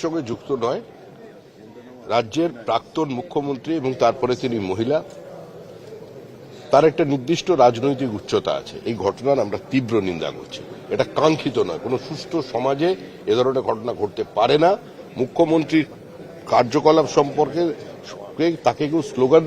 সঙ্গে যুক্ত নয়। রাজ্যের প্রাক্তন মুখ্যমন্ত্রী এবং তারপরে তিনি মহিলা, তার একটা নির্দিষ্ট রাজনৈতিক উচ্চতা আছে। এই ঘটনার আমরা তীব্র নিন্দা করছি। এটা কাঙ্ক্ষিত নয়। কোনো সুষ্ঠু সমাজে এ ধরনের ঘটনা ঘটতে পারে না। মুখ্যমন্ত্রীর কার্যকলাপ সম্পর্কে তাকে কেউ স্লোগান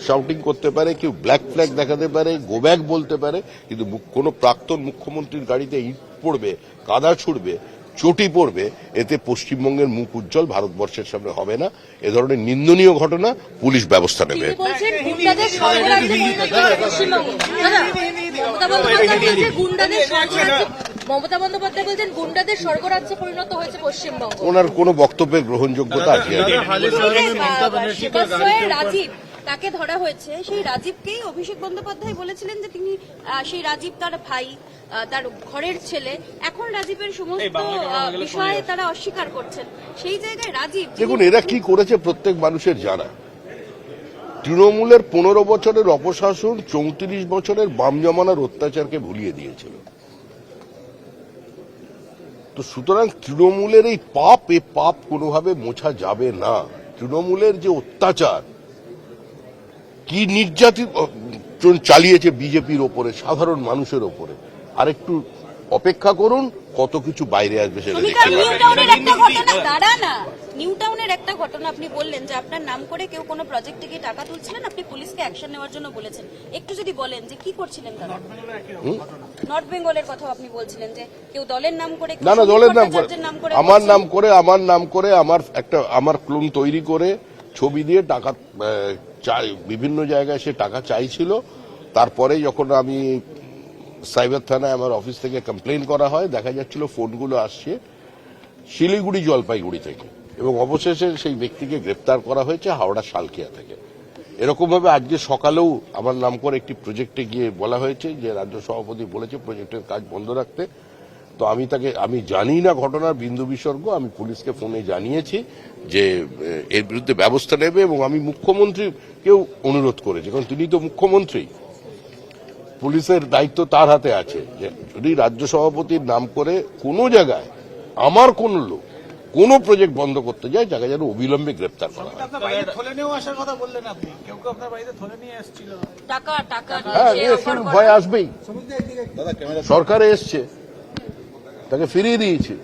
শাউটিং করতে পারে, কেউ ব্ল্যাক ফ্ল্যাগ দেখাতে পারে, গো ব্যাক বলতে পারে, কিন্তু কোনো প্রাক্তন মুখ্যমন্ত্রীর গাড়িতে ইট পড়বে, কাদা ছুড়বে, চটি পড়বে, এতে পশ্চিমবঙ্গের মুখ উজ্জ্বল ভারতবর্ষের সামনে হবে না। এ ধরনের নিন্দনীয় ঘটনা পুলিশ ব্যবস্থা নেবে। মমতা বন্দ্যোপাধ্যায় বলছেন গুন্ডাদের স্বর্গরাজ্যে পরিণত হয়েছে পশ্চিমবঙ্গ। ওনার কোনো বক্তব্যের গ্রহণযোগ্যতা আছে? রাজীব তাকে ধরা হয়েছে, সেই রাজীবকেই অভিষেক বন্দ্যোপাধ্যায় বলেছিলেন যে তিনি সেই রাজীব তার ভাই, তার ঘরের ছেলে। এখন রাজীবের সমস্ত বিষয়ে তারা অস্বীকার করছেন। সেই জায়গায় রাজীব, দেখুন এরা কি করেছে প্রত্যেক মানুষের জানা। তৃণমূলের 15 বছরের অপশাসন 34 বছরের বাম জমানার অত্যাচারকে ভুলিয়ে দিয়েছিল। তো সুতরাং তৃণমূলের এই পাপ কোনোভাবে মোছা যাবে না। তৃণমূলের যে অত্যাচার, কি নির্যাতন চালিয়েছে বিজেপির ওপরে, সাধারণ মানুষের ওপরে, আরেকটু অপেক্ষা করুন, কত কিছু বাইরে আসবে সেটা দেখতে নিউ টাউনের একটা ঘটনা আপনি বললেন যে আপনার নাম করে কেউ কোনো প্রজেক্টে গিয়ে টাকা তুলছিলেন, আপনি পুলিশকে অ্যাকশন নেওয়ার জন্য বলেছেন। একটু যদি বলেন যে কি করছিলেন তারা? নর্থ বেঙ্গলের কথা আপনি বলছিলেন যে কেউ দলের নাম করে, না দলের নাম করে, আমার নাম করে আমার ক্লোন তৈরি করে ছবি দিয়ে টাকা বিভিন্ন জায়গায় সে টাকা চাইছিল। তারপরে যখন আমি সাইবার থানায় আমার অফিস থেকে কমপ্লেন করা হয়, দেখা যাচ্ছিল ফোনগুলো আসছে শিলিগুড়ি জলপাইগুড়ি থেকে, এবং অবশেষে সেই ব্যক্তিকে গ্রেপ্তার করা হয়েছে হাওড়া শালকিয়া থেকে। এরকম ভাবে আজকে সকালেও আমার নাম করে একটি প্রজেক্টে গিয়ে বলা হয়েছে যে রাজ্য সভাপতি বলেছে প্রজেক্টের কাজ বন্ধ রাখতে। তো আমি জানি না ঘটনার বিন্দু বিসর্গ। আমি পুলিশকে ফোনে জানিয়েছি যে এর বিরুদ্ধে ব্যবস্থা নেবে, এবং আমি মুখ্যমন্ত্রীকেও অনুরোধ করেছি, কারণ তিনি তো মুখ্যমন্ত্রী, পুলিশের দায়িত্ব তার হাতে আছে, যে যদি রাজ্য সভাপতির নাম করে কোনো জায়গায় আমার কোন লোক কোনো প্রজেক্ট বন্ধ করতে যায়, জায়গায় যেন অবিলম্বে গ্রেপ্তার করা হয়। ভয় আসবেই, সরকারে এসছে, তাকে ফিরিয়ে দিয়েছে।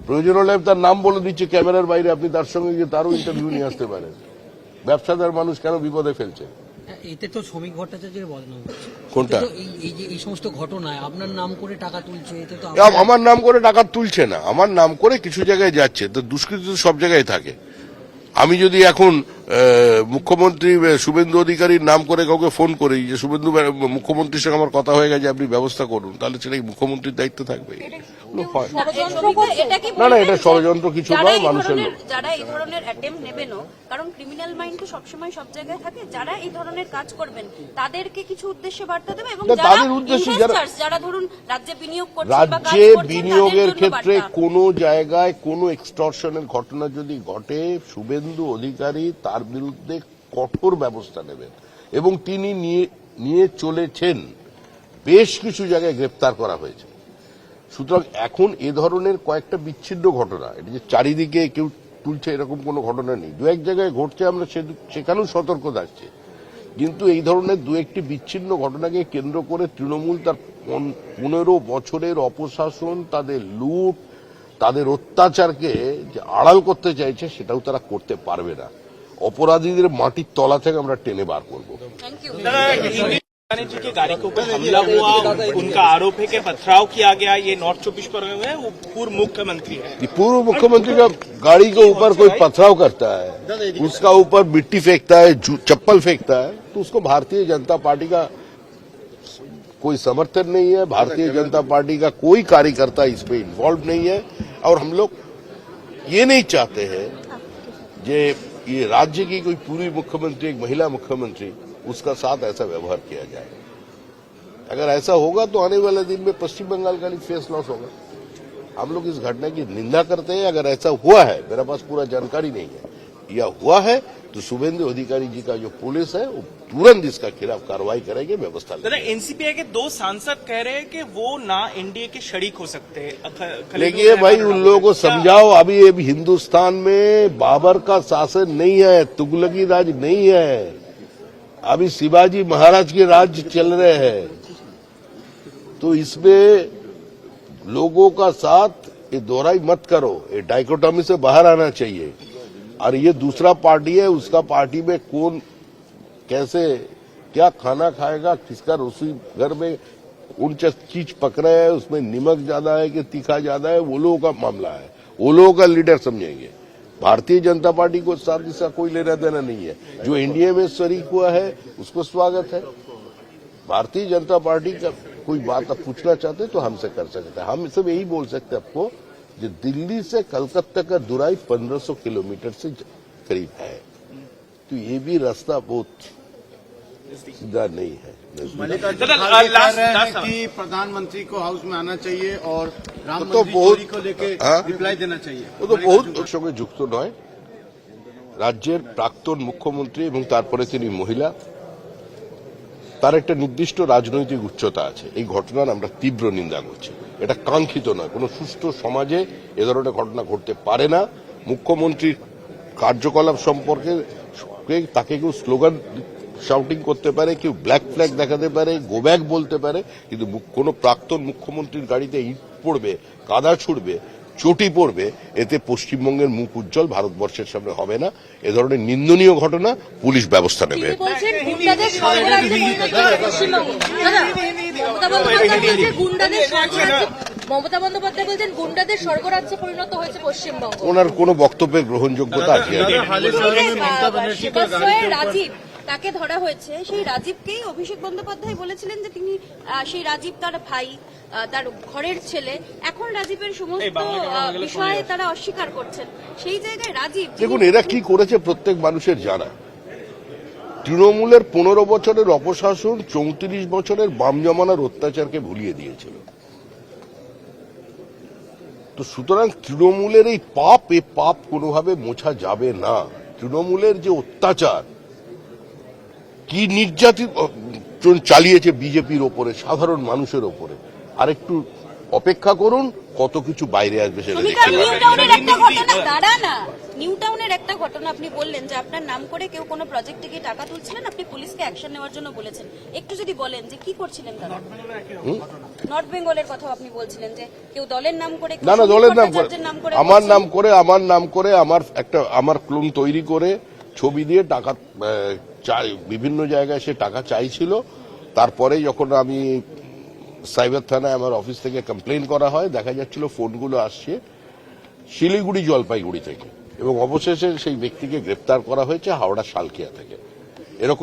প্রয়োজন হলে তার নাম বলে দিচ্ছে ক্যামেরার বাইরে, আপনি তার সঙ্গে গিয়ে তারও ইন্টারভিউ নিয়ে আসতে পারেন। ব্যবসাদার মানুষ কেন বিপদে ফেলছে? এতে তো শ্রমিক ভট্টাচার্যের বদনাম হচ্ছে। কোনটা? এই সমস্ত ঘটনায় আপনার নাম করে টাকা তুলছে, এতে তো আমার নাম করে টাকা তুলছে না, আমার নাম করে কিছু জায়গায় যাচ্ছে। তো দুষ্কৃতি তো সব জায়গায় থাকে। আমি যদি এখন মুখ্যমন্ত্রী শুভেন্দু অধিকারীর নাম করে কাউকে ফোন করি যে শুভেন্দু মুখ্যমন্ত্রীর সঙ্গে আমার কথা হয়ে গেছে, আপনি ব্যবস্থা করুন, তাহলে সেটা মুখ্যমন্ত্রীর দায়িত্ব থাকবে? না, এটা ষড়যন্ত্র কিছু নয়। মানুষের লোক যারা এই ধরনের অ্যাটেম্প নেবেন, কারণ ক্রিমিনাল মাইন্ড তো সবসময় সব জায়গায় থাকে, যারা এই ধরনের কাজ করবেন তাদেরকে কিছু উদ্দেশ্যে বার্তা দেবে, এবং তাদের উদ্দেশ্যে যারা ধরুন রাজ্যে বিনিয়োগ করছেন, রাজ্যে বিনিয়োগের ক্ষেত্রে কোনো জায়গায় কোনো এক্সটর্শনের ঘটনা যদি ঘটে, শুভেন্দু অধিকারী তার বিরুদ্ধে কঠোর ব্যবস্থা নেবেন, এবং তিনি নিয়ে চলেছেন। বেশ কিছু জায়গায় গ্রেপ্তার করা হয়েছে। সুতরাং এখন এ ধরনের কয়েকটা বিচ্ছিন্ন ঘটনা, এটা যে চারিদিকে কেউ তুলছে এরকম কোনো ঘটনা নেই। দু এক জায়গায় ঘটছে, আমরা সেখানেও সতর্ক থাকছি, কিন্তু এই ধরনের দু একটি বিচ্ছিন্ন ঘটনাকে কেন্দ্র করে তৃণমূল তার 15 বছরের অপশাসন, তাদের লুট, তাদের অত্যাচারকে যে আড়াল করতে চাইছে, সেটাও তারা করতে পারবে না। অপরাধীদের মাটির তলা থেকে আমরা টেনে বার করবো। जी की गाड़ी के ऊपर हमला हुआ, उनका आरोप है कि पथराव किया गया। ये नॉर्थ 24 परगना में पूर्व मुख्यमंत्री है। पूर्व मुख्यमंत्री का गाड़ी के ऊपर कोई पथराव करता है, उसका ऊपर मिट्टी फेंकता है, चप्पल फेंकता है, तो उसको भारतीय जनता पार्टी का कोई समर्थन नहीं है। भारतीय जनता पार्टी का कोई कार्यकर्ता इसमें इन्वॉल्व नहीं है, और हम लोग ये नहीं चाहते हैं कि ये राज्य की कोई पूर्व मुख्यमंत्री, एक महिला मुख्यमंत्री, उसका साथ ऐसा व्यवहार किया जाए। अगर ऐसा होगा तो आने वाले दिन में पश्चिम बंगाल का फेस लॉस होगा। हम लोग इस घटना की निंदा करते हैं। अगर ऐसा हुआ है, मेरे पास पूरा जानकारी नहीं है, या हुआ है तो शुभेंदु अधिकारी जी का जो पुलिस है वो तुरंत इसका खिलाफ कार्रवाई करेगी, व्यवस्था दादा लेगी। एनसीपीआई के 2 सांसद कह रहे हैं कि वो ना एनडीए के शरीक हो सकते हैं। देखिए भाई, उन लोगों को समझाओ, अभी हिंदुस्तान में बाबर का शासन नहीं है, तुगलकी राज नहीं है, अभी शिवाजी महाराज के राज्य चल रहे हैं। तो इसमें लोगों का साथ ये दोहराई मत करो, ये डाइकोटॉमी से बाहर आना चाहिए। और ये दूसरा पार्टी है, उसका पार्टी में कौन कैसे क्या खाना खाएगा, किसका रसोई घर में कौन चीज पक रहा है, उसमें नमक ज्यादा है कि तीखा ज्यादा है, वो लोगों का मामला है, वो लोगों का लीडर समझेंगे। भारतीय जनता पार्टी को साथ इसका कोई लेना देना नहीं है। जो एनडीए में शरीक हुआ है उसको स्वागत है। भारतीय जनता पार्टी का कोई बात आप पूछना चाहते तो हमसे कर सकते हैं। हम सब यही बोल सकते हैं आपको, जो दिल्ली से कलकत्ता का दूराई 1500 किलोमीटर से करीब है, तो ये भी रास्ता बहुत सीधा नहीं है। मल्लिकार्जुन खड़गे कह रहे हैं कि प्रधानमंत्री को हाउस में आना चाहिए और राम तो मंदिर चोरी को लेके रिप्लाई देना चाहिए। ও তো বহুত সঙ্গে যুক্ত নয়। রাজ্যের প্রাক্তন মুখ্যমন্ত্রী এবং তারপরে তিনি মহিলা, তার একটা নির্দিষ্ট রাজনৈতিক উচ্চতা আছে। এই ঘটনার আমরা তীব্র নিন্দা করছি। এটা কাঙ্ক্ষিত নয়, কোনো সুষ্ঠু সমাজে এ ধরনের ঘটনা ঘটতে পারে না। মুখ্যমন্ত্রীর কার্যকলাপ সম্পর্কে তাকে কেউ স্লোগান শাউটিং করতে পারে, কেউ ব্ল্যাক ফ্ল্যাগ দেখাতে পারে, গো ব্যাক বলতে পারে, কিন্তু কোনো প্রাক্তন মুখ্যমন্ত্রীর গাড়িতে ইট পড়বে, কাদা ছুড়বে, চটি পড়বে, এতে পশ্চিমবঙ্গের মুখ উজ্জ্বল ভারতবর্ষের সামনে হবে না। এ ধরনের নিন্দনীয় ঘটনা পুলিশ ব্যবস্থা নেবে। তিনি বলছেন গুন্ডাদের স্বর্গরাজ্যে পরিণত হয় পশ্চিমবঙ্গ। দাদা, মমতা বন্দ্যোপাধ্যায় বলছেন গুন্ডাদের স্বর্গরাজ্যে পরিণত হয়েছে পশ্চিমবঙ্গ। ওনার কোনো বক্তব্যের গ্রহণযোগ্যতা আছে? রাজীব তাকে ধরা হয়েছে, সেই রাজীবকেই অভিষেক বন্দ্যোপাধ্যায় বলেছিলেন যে তিনি সেই রাজীব তার ভাই, তার ঘরের ছেলে। এখন রাজীবের সমস্ত বিষয়ে তারা অস্বীকার করছেন। সেই জায়গায় রাজীব, দেখুন এরা কি করেছে প্রত্যেক মানুষের জানা। তৃণমূলের 15 বছরের অপশাসন 34 বছরের বাম জমানার অত্যাচারকে ভুলিয়ে দিয়েছিল। তো সুতরাং তৃণমূলের এই পাপ কোনোভাবে মোছা যাবে না। তৃণমূলের যে অত্যাচার, কি নির্যাতন চালিয়েছে বিজেপির ওপরে, সাধারণ মানুষের ওপরে, আরেকটু অপেক্ষা করুন, কত কিছু বাইরে আসবে সেটা দেখতে পাবেন। নিউ টাউনের একটা ঘটনা আপনি বললেন যে আপনার নাম করে কেউ কোনো প্রজেক্টে গিয়ে টাকা তুলছিলেন, আপনি পুলিশকে অ্যাকশন নেওয়ার জন্য বলেছেন। একটু যদি বলেন যে কি করছিলেন তারা? নর্থ বেঙ্গলের কথা আপনি বলছিলেন যে কেউ দলের নাম করে, না দলের নাম করে, আমার নাম করে আমার ক্লোন তৈরি করে ছবি দিয়ে টাকা বিভিন্ন জায়গায় সে টাকা চাইছিল। তারপরে যখন আমি সাইবার থানায় আমার অফিস থেকে কমপ্লেন করা হয়, দেখা যাচ্ছিল ফোনগুলো আসছে শিলিগুড়ি জলপাইগুড়ি থেকে, এবং অবশেষে সেই ব্যক্তিকে গ্রেপ্তার করা হয়েছে হাওড়া শালকিয়া থেকে। এরকম